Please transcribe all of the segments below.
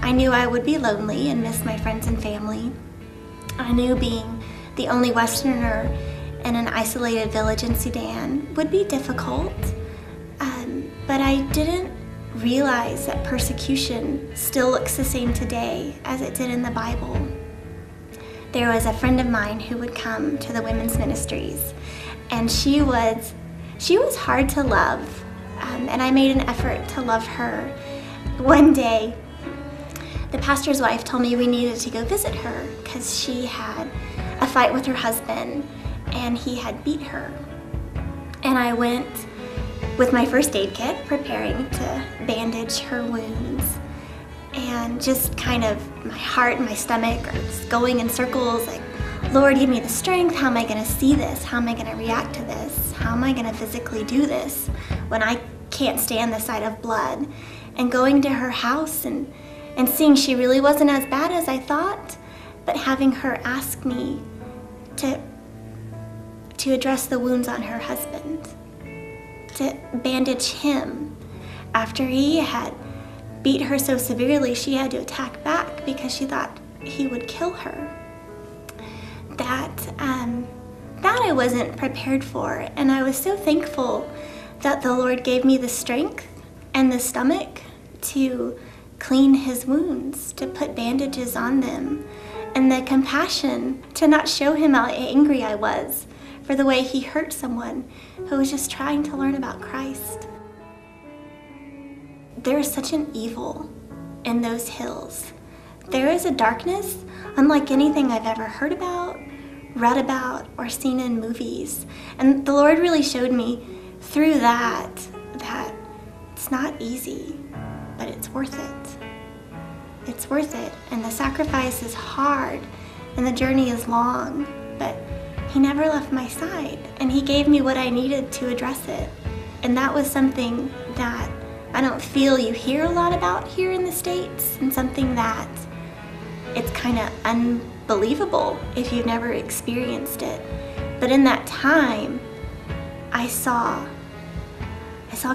I knew I would be lonely and miss my friends and family. I knew being the only Westerner in an isolated village in Sudan would be difficult, but I didn't realize that persecution still looks the same today as it did in the Bible. There was a friend of mine who would come to the women's ministries, and she was hard to love, and I made an effort to love her. One day, the pastor's wife told me we needed to go visit her because she had a fight with her husband and he had beat her. And I went with my first aid kit, preparing to bandage her wounds. And just kind of my heart and my stomach are just going in circles, like, Lord, give me the strength. How am I going to see this? How am I going to react to this? How am I going to physically do this when I can't stand the sight of blood? And going to her house and seeing she really wasn't as bad as I thought, but having her ask me to address the wounds on her husband, to bandage him after he had beat her so severely she had to attack back because she thought he would kill her. That I wasn't prepared for, and I was so thankful that the Lord gave me the strength and the stomach to clean his wounds, to put bandages on them, and the compassion to not show him how angry I was for the way he hurt someone who was just trying to learn about Christ. There is such an evil in those hills. There is a darkness unlike anything I've ever heard about, read about, or seen in movies. And the Lord really showed me through that it's not easy, but it's worth it. It's worth it, and the sacrifice is hard, and the journey is long, but he never left my side, and he gave me what I needed to address it. And that was something that I don't feel you hear a lot about here in the States, and something that it's kind of unbelievable if you've never experienced it. But in that time, I saw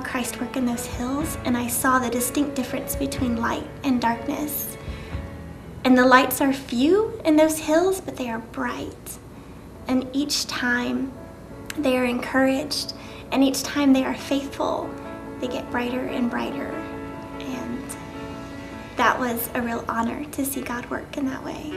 Christ work in those hills, and I saw the distinct difference between light and darkness. And the lights are few in those hills, but they are bright. And each time they are encouraged, and each time they are faithful, they get brighter and brighter. And that was a real honor to see God work in that way.